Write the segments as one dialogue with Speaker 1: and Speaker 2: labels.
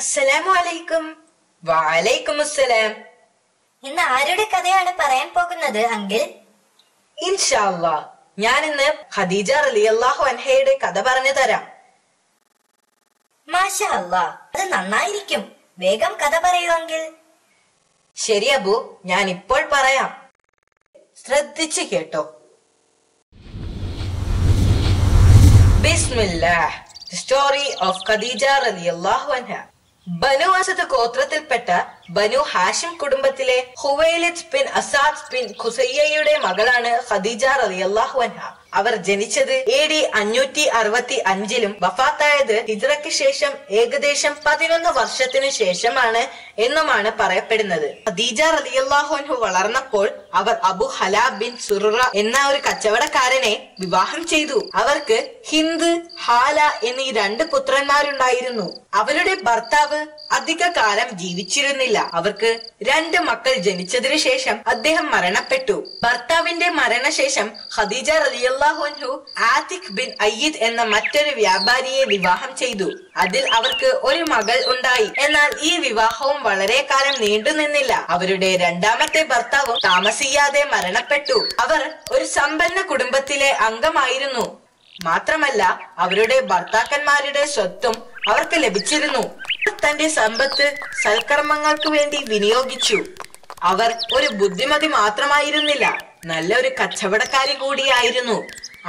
Speaker 1: അസ്സലാമു അലൈക്കും. വഅലൈക്കും അസ്സലാം.
Speaker 2: ഇന്ന് ആരുടെ കഥയാണ് പറയാൻ പോകുന്നത് അങ്കിൾ?
Speaker 1: ഇൻഷാ അല്ലാഹ് ഞാൻ ഇന്ന് ഖദീജ റളിയല്ലാഹു അൻഹയുടെ കഥ പറഞ്ഞു തരാം.
Speaker 2: മാഷാ അല്ലാഹ്, അത് നന്നായിരിക്കും. വേഗം കഥ പറയൂ അങ്കിൾ.
Speaker 1: ശരി അബു, ഞാൻ ഇപ്പോൾ പറയാം, ശ്രദ്ധിച്ചു കേട്ടോ. Bismillah. The story of Khadija റളിയല്ലാഹു അൻഹ. ബനു അസദ് ഗോത്രത്തിൽപ്പെട്ട ബനു ഹാഷിം കുടുംബത്തിലെ ഹുവൈലിദ് ബിൻ അസാദ് ബിൻ ഖുസയ്യയുടെ മകളാണ് ഖദീജ റളിയല്ലാഹു അൻഹ. അവർ ജനിച്ചത് AD 565 വഫാത്തായത് ഹിജ്റയ്ക്ക് ശേഷം ഏകദേശം 11 വർഷത്തിനു ശേഷമാണ് എന്നുമാണ് പറയപ്പെടുന്നത്. ഖദീജ റളിയല്ലാഹു അൻഹ വളർന്നപ്പോൾ അവർ അബു ഹലാബ് ബിൻ സുറുറ എന്ന ഒരു കച്ചവടക്കാരനെ വിവാഹം ചെയ്തു. അവർക്ക് ഹിന്ദ്, ഹാല എന്നീ 2 പുത്രന്മാരുണ്ടായിരുന്നു. അവരുടെ ഭർത്താവ് അധിക കാലം ജീവിച്ചിരുന്നില്ല. അവർക്ക് 2 മക്കൾ ജനിച്ചതിനു ശേഷം അദ്ദേഹം മരണപ്പെട്ടു. ഭർത്താവിന്റെ മരണശേഷം ഖദീജ റളിയല്ലാഹു അൻഹു ആതിഖ് ബിൻ അയ്യിദ് എന്ന മറ്റൊരു വ്യാപാരിയെ വിവാഹം ചെയ്തു. അതിൽ അവർക്ക് ഒരു മകൾ ഉണ്ടായി. എന്നാൽ ഈ വിവാഹവും വളരെ കാലം നീണ്ടുനിന്നില്ല. അവരുടെ 2ാമത്തെ ഭർത്താവും താമസിയാതെ മരണപ്പെട്ടു. അവർ ഒരു സമ്പന്ന കുടുംബത്തിലെ അംഗമായിരുന്നു. മാത്രമല്ല അവരുടെ ഭർത്താക്കന്മാരുടെ സ്വത്തും അവർക്ക് ലഭിച്ചിരുന്നു. തന്റെ സമ്പത്ത് സൽക്കർമ്മങ്ങൾക്ക് വേണ്ടി വിനിയോഗിച്ചു. അവർ ഒരു ബുദ്ധിമതി മാത്രമായിരുന്നില്ല, നല്ലൊരു കച്ചവടക്കാരി കൂടിയായിരുന്നു.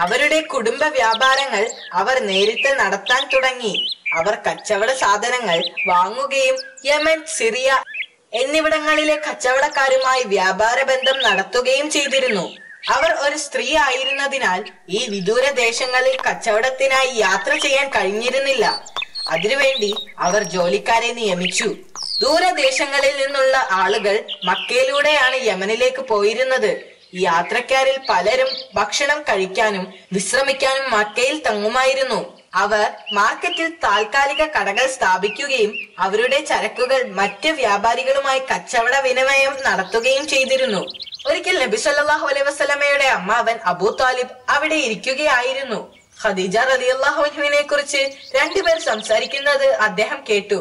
Speaker 1: അവരുടെ കുടുംബ വ്യാപാരങ്ങൾ അവർ നേരിട്ട് നടത്താൻ തുടങ്ങി. അവർ കച്ചവട സാധനങ്ങൾ വാങ്ങുകയും യമൻ, സിറിയ എന്നിവിടങ്ങളിലെ കച്ചവടക്കാരുമായി വ്യാപാര ബന്ധം നടത്തുകയും ചെയ്തിരുന്നു. അവർ ഒരു സ്ത്രീ ആയിരുന്നതിനാൽ ഈ വിദൂര ദേശങ്ങളിൽ കച്ചവടത്തിനായി യാത്ര ചെയ്യാൻ കഴിഞ്ഞിരുന്നില്ല. അതിനുവേണ്ടി അവർ ജോലിക്കാരെ നിയമിച്ചു. ദൂരദേശങ്ങളിൽ നിന്നുള്ള ആളുകൾ മക്കയിലൂടെയാണ് യമനിലേക്ക് പോയിരുന്നത്. ഈ യാത്രക്കാരിൽ പലരും ഭക്ഷണം കഴിക്കാനും വിശ്രമിക്കാനും മക്കയിൽ തങ്ങുമായിരുന്നു. അവർ മാർക്കറ്റിൽ താൽക്കാലിക കടകൾ സ്ഥാപിക്കുകയും അവരുടെ ചരക്കുകൾ മറ്റ് വ്യാപാരികളുമായി കച്ചവട വിനിമയം നടത്തുകയും ചെയ്തിരുന്നു. ഒരിക്കൽ നബി സല്ലല്ലാഹു അലൈഹി വസല്ലമയുടെ അമ്മാവൻ അബൂ താലിബ് അവിടെ ഇരിക്കുകയായിരുന്നു. ഖദീജ റളിയല്ലാഹു അൻഹയെ കുറിച്ച് 2 പേർ സംസാരിക്കുന്നത് അദ്ദേഹം കേട്ടു.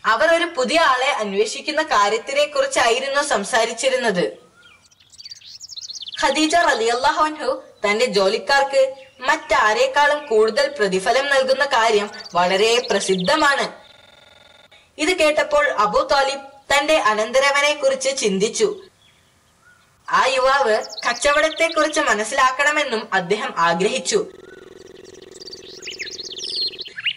Speaker 1: അവർ ഒരു പുതിയ ആളെ അന്വേഷിക്കുന്ന കാര്യത്തിനെ കുറിച്ചായിരുന്നു സംസാരിച്ചിരുന്നത്. ഖദീജ റളിയല്ലാഹു അൻഹ തന്റെ ജോലിക്കാർക്ക് മറ്റാരേക്കാളും കൂടുതൽ പ്രതിഫലം നൽകുന്ന കാര്യം വളരെ പ്രസിദ്ധമാണ്. ഇത് കേട്ടപ്പോൾ അബൂ താലിബ് തന്റെ അനന്തരവനെ കുറിച്ച് ചിന്തിച്ചു. ആ യുവാവ് കച്ചവടത്തെ കുറിച്ച് മനസ്സിലാക്കണമെന്നും അദ്ദേഹം ആഗ്രഹിച്ചു.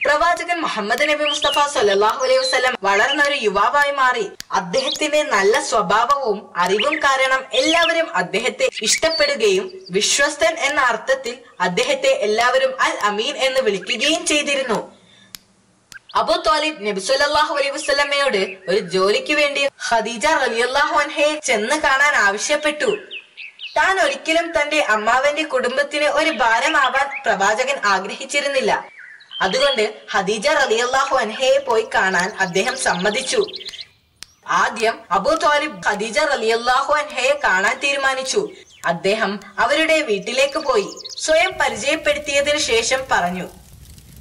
Speaker 1: പ്രവാചകൻ മുഹമ്മദ് നബി മുസ്തഫ സല്ലല്ലാഹു അലൈഹി വസല്ലം വളർന്ന ഒരു യുവാവായി മാറി. അദ്ദേഹത്തിന്റെ നല്ല സ്വഭാവവും അറിവും കാരണം എല്ലാവരും അദ്ദേഹത്തെ ഇഷ്ടപ്പെടുകയും വിശ്വസ്തൻ എന്ന അർത്ഥത്തിൽ അദ്ദേഹത്തെ എല്ലാവരും അൽ അമീൻ എന്ന് വിളിക്കുകയും ചെയ്തിരുന്നു. അബൂ താലിബ് നബി സല്ലല്ലാഹു അലൈഹി വസല്ലമയോട് ഒരു ജോലിക്ക് വേണ്ടി ഖദീജ റളിയല്ലാഹു അൻഹയെ ചെന്ന് കാണാൻ ആവശ്യപ്പെട്ടു. താൻ ഒരിക്കലും തന്റെ അമ്മാവന്റെ കുടുംബത്തിന് ഒരു ഭാരമാവാൻ പ്രവാചകൻ ആഗ്രഹിച്ചിരുന്നില്ല. അതുകൊണ്ട് ഖദീജ റളിയല്ലാഹു അൻഹയെ പോയി കാണാൻ അദ്ദേഹം സമ്മതിച്ചു. ആദ്യം അബൂ താലിബ് ഖദീജ റളിയല്ലാഹു അൻഹയെ കാണാൻ തീരുമാനിച്ചു. അദ്ദേഹം അവരുടെ വീട്ടിലേക്ക് പോയി സ്വയം പരിചയപ്പെടുത്തിയതിനു ശേഷം പറഞ്ഞു,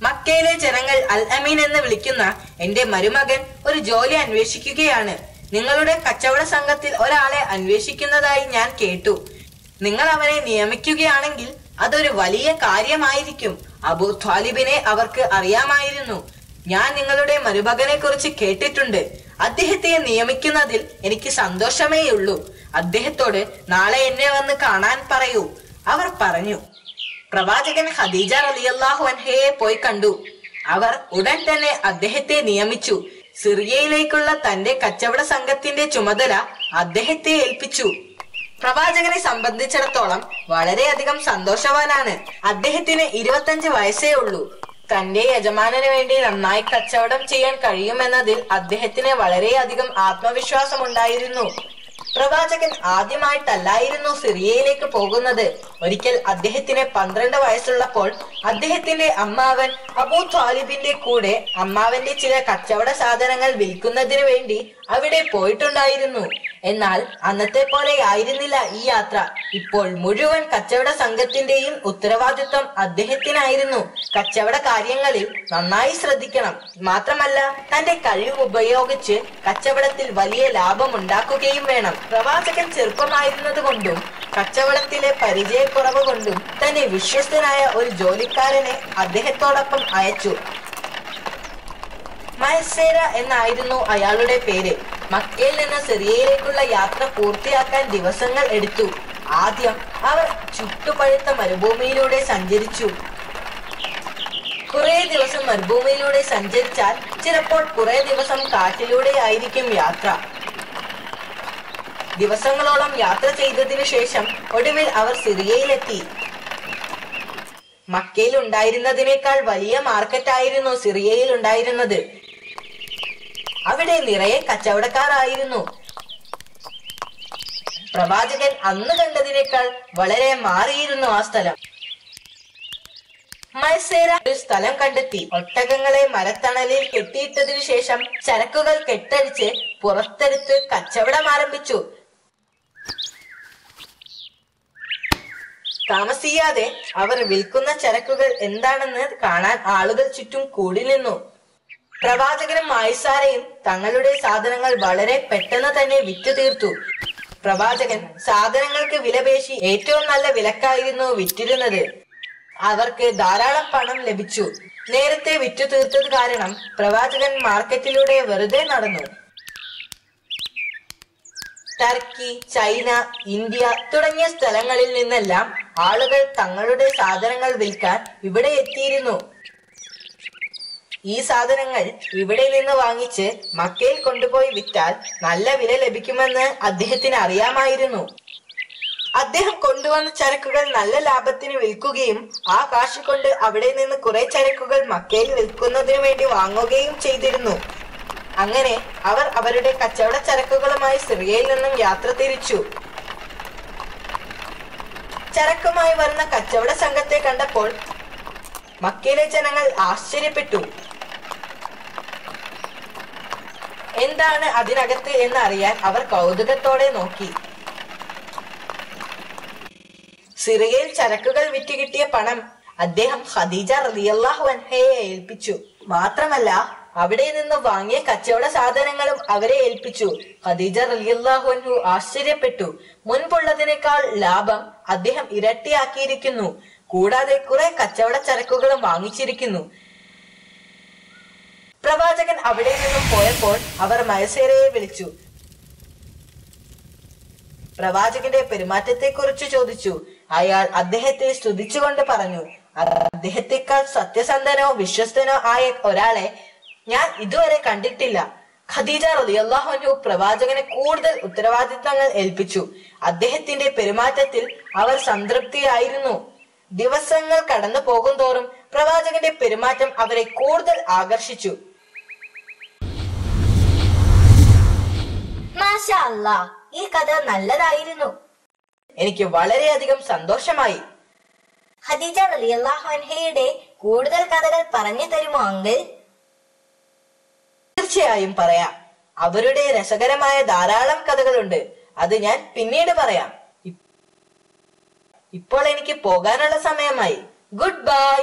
Speaker 1: മക്കയിലെ ജനങ്ങൾ അൽ അമീൻ എന്ന് വിളിക്കുന്ന എന്റെ മരുമകൻ ഒരു ജോലി അന്വേഷിക്കുകയാണ്. നിങ്ങളുടെ കച്ചവട സംഘത്തിൽ ഒരാളെ അന്വേഷിക്കുന്നതായി ഞാൻ കേട്ടു. നിങ്ങൾ അവനെ നിയമിക്കുകയാണെങ്കിൽ അതൊരു വലിയ കാര്യമായിരിക്കും. അബൂ ത്വാലിബിനെ അവർക്ക് അറിയാമായിരുന്നു. ഞാൻ നിങ്ങളുടെ മരുമകനെ കുറിച്ച് കേട്ടിട്ടുണ്ട്. അദ്ദേഹത്തെ നിയമിക്കുന്നതിൽ എനിക്ക് സന്തോഷമേയുള്ളൂ. അദ്ദേഹത്തോട് നാളെ എന്നെ വന്ന് കാണാൻ പറയൂ. അവർ പറഞ്ഞു. പ്രവാചകൻ ഖദീജ റളിയല്ലാഹു അൻഹയെ പോയി കണ്ടു. അവർ ഉടൻ തന്നെ അദ്ദേഹത്തെ നിയമിച്ചു. സിറിയയിലേക്കുള്ള തന്റെ കച്ചവട സംഘത്തിന്റെ ചുമതല അദ്ദേഹത്തെ ഏൽപ്പിച്ചു. പ്രവാചകനെ സംബന്ധിച്ചിടത്തോളം വളരെയധികം സന്തോഷവാനാണ്. അദ്ദേഹത്തിന് 25 വയസ്സേ ഉള്ളൂ. തന്റെ യജമാനന് വേണ്ടി നന്നായി കച്ചവടം ചെയ്യാൻ കഴിയുമെന്നതിൽ അദ്ദേഹത്തിന് വളരെയധികം ആത്മവിശ്വാസം ഉണ്ടായിരുന്നു. പ്രവാചകൻ ആദ്യമായിട്ടല്ലായിരുന്നു സിറിയയിലേക്ക് പോകുന്നത്. ഒരിക്കൽ അദ്ദേഹത്തിന് 12 വയസ്സുള്ളപ്പോൾ അദ്ദേഹത്തിന്റെ അമ്മാവൻ അബൂ ത്വാലിബിന്റെ കൂടെ അമ്മാവന്റെ ചില കച്ചവട സാധനങ്ങൾ വിൽക്കുന്നതിന് വേണ്ടി അവിടെ പോയിട്ടുണ്ടായിരുന്നു. എന്നാൽ അന്നത്തെ പോലെ ആയിരുന്നില്ല ഈ യാത്ര. ഇപ്പോൾ മുഴുവൻ കച്ചവട സംഘത്തിന്റെയും ഉത്തരവാദിത്വം അദ്ദേഹത്തിനായിരുന്നു. കച്ചവട കാര്യങ്ങളിൽ നന്നായി ശ്രദ്ധിക്കണം, മാത്രമല്ല തന്റെ കഴിവ് ഉപയോഗിച്ച് കച്ചവടത്തിൽ വലിയ ലാഭം ഉണ്ടാക്കുകയും വേണം. പ്രവാചകൻ ചെറുപ്പമായിരുന്നത് കൊണ്ടും കച്ചവടത്തിലെ പരിചയക്കുറവ് കൊണ്ടും തന്നെ വിശ്വസ്തനായ ഒരു ജോലിക്കാരനെ അദ്ദേഹത്തോടൊപ്പം അയച്ചു. മയസേര എന്നായിരുന്നു അയാളുടെ പേര്. മക്കയിൽ നിന്ന് സിറിയയിലേക്കുള്ള യാത്ര പൂർത്തിയാക്കാൻ ദിവസങ്ങൾ എടുത്തു. ആദ്യം അവർ ചുട്ടുപഴുത്ത മരുഭൂമിയിലൂടെ സഞ്ചരിച്ചു. കുറെ ദിവസം മരുഭൂമിയിലൂടെ സഞ്ചരിച്ചാൽ ചിലപ്പോൾ കുറെ ദിവസം കാട്ടിലൂടെ ആയിരിക്കും യാത്ര. ദിവസങ്ങളോളം യാത്ര ചെയ്തതിനു ശേഷം ഒടുവിൽ അവർ സിറിയയിലെത്തി. മക്കയിൽ ഉണ്ടായിരുന്നതിനേക്കാൾ വലിയ മാർക്കറ്റായിരുന്നു സിറിയയിൽ ഉണ്ടായിരുന്നത്. അവിടെ നിറയെ കച്ചവടക്കാരായിരുന്നു. പ്രവാചകൻ അന്ന് കണ്ടതിനേക്കാൾ വളരെ മാറിയിരുന്നു ആ സ്ഥലം. മയസേര ഒരു സ്ഥലം കണ്ടെത്തി. ഒട്ടകങ്ങളെ മരത്തണലിൽ കെട്ടിയിട്ടതിനു ശേഷം ചരക്കുകൾ കെട്ടഴിച്ച് പുറത്തെടുത്ത് കച്ചവടം ആരംഭിച്ചു. താമസിയാതെ അവർ വിൽക്കുന്ന ചരക്കുകൾ എന്താണെന്ന് കാണാൻ ആളുകൾ ചുറ്റും കൂടി നിന്നു. പ്രവാചകനും മായിസാരയും തങ്ങളുടെ സാധനങ്ങൾ വളരെ പെട്ടെന്ന് തന്നെ വിറ്റു തീർത്തു. പ്രവാചകൻ സാധനങ്ങൾക്ക് വിലപേശി ഏറ്റവും നല്ല വിലക്കായിരുന്നു വിറ്റിരുന്നത്. അവർക്ക് ധാരാളം പണം ലഭിച്ചു. നേരത്തെ വിറ്റു തീർത്തത് കാരണം പ്രവാചകൻ മാർക്കറ്റിലൂടെ വെറുതെ നടന്നു. ടർക്കി, ചൈന, ഇന്ത്യ തുടങ്ങിയ സ്ഥലങ്ങളിൽ നിന്നെല്ലാം ആളുകൾ തങ്ങളുടെ സാധനങ്ങൾ വിൽക്കാൻ ഇവിടെ എത്തിയിരുന്നു. ഈ സാധനങ്ങൾ ഇവിടെ നിന്ന് വാങ്ങിച്ച് മക്കയിൽ കൊണ്ടുപോയി വിറ്റാൽ നല്ല വില ലഭിക്കുമെന്ന് അദ്ദേഹത്തിന് അറിയാമായിരുന്നു. അദ്ദേഹം കൊണ്ടുവന്ന ചരക്കുകൾ നല്ല ലാഭത്തിന് വിൽക്കുകയും ആ കാശ് കൊണ്ട് അവിടെ നിന്ന് കുറെ ചരക്കുകൾ മക്കയിൽ വിൽക്കുന്നതിനു വേണ്ടി വാങ്ങുകയും ചെയ്തിരുന്നു. അങ്ങനെ അവർ അവരുടെ കച്ചവട ചരക്കുകളുമായി സിറിയയിൽ നിന്നും യാത്ര തിരിച്ചു. ചരക്കുമായി വരുന്ന കച്ചവട സംഘത്തെ കണ്ടപ്പോൾ മക്കയിലെ ജനങ്ങൾ ആശ്ചര്യപ്പെട്ടു. എന്താണ് അതിനകത്ത് എന്ന് അറിയാൻ അവർ കൗതുകത്തോടെ നോക്കി. സിറിയയിൽ ചരക്കുകൾ വിറ്റ് കിട്ടിയ പണം അദ്ദേഹം ഖദീജ റളിയല്ലാഹു അൻഹയെ ഏൽപ്പിച്ചു. മാത്രമല്ല അവിടെ നിന്ന് വാങ്ങിയ കച്ചവട സാധനങ്ങളും അവരെ ഏൽപ്പിച്ചു. ഖദീജ റളിയല്ലാഹു അൻഹു ആശ്ചര്യപ്പെട്ടു. മുൻപുള്ളതിനേക്കാൾ ലാഭം അദ്ദേഹം ഇരട്ടിയാക്കിയിരിക്കുന്നു. കൂടാതെ കുറെ കച്ചവട ചരക്കുകളും വാങ്ങിച്ചിരിക്കുന്നു. പ്രവാചകൻ അവിടെ നിന്നും പോയപ്പോൾ അവർ മയസേരയെ വിളിച്ചു. പ്രവാചകന്റെ പെരുമാറ്റത്തെ കുറിച്ച് ചോദിച്ചു. അയാൾ അദ്ദേഹത്തെ സ്തുതിച്ചുകൊണ്ട് പറഞ്ഞു, അദ്ദേഹത്തെക്കാൾ സത്യസന്ധനോ വിശ്വസ്തനോ ആയ ഒരാളെ ഞാൻ ഇതുവരെ കണ്ടിട്ടില്ല. ഖദീജ റളിയല്ലാഹു അൻഹു പ്രവാചകനെ കൂടുതൽ ഉത്തരവാദിത്തങ്ങൾ ഏൽപ്പിച്ചു. അദ്ദേഹത്തിന്റെ പെരുമാറ്റത്തിൽ അവർ സംതൃപ്തിയായിരുന്നു. ദിവസങ്ങൾ കടന്നു പോകും തോറും പ്രവാചകന്റെ പെരുമാറ്റം അവരെ കൂടുതൽ ആകർഷിച്ചു.
Speaker 2: മാഷാ അല്ലാഹ്, ഈ കഥ നല്ലതായിരുന്നു.
Speaker 1: എനിക്ക് വളരെയധികം സന്തോഷമായി.
Speaker 2: ഖദീജ റളിയല്ലാഹു അൻഹയുടെ കൂടുതൽ കഥകൾ പറഞ്ഞു തരുമോ അങ്കിൾ?
Speaker 1: തീർച്ചയായും പറയാം. അവരുടെ രസകരമായ ധാരാളം കഥകളുണ്ട്. അത് ഞാൻ പിന്നീട് പറയാം. ഇപ്പോൾ എനിക്ക് പോകാനുള്ള സമയമായി. Good bye.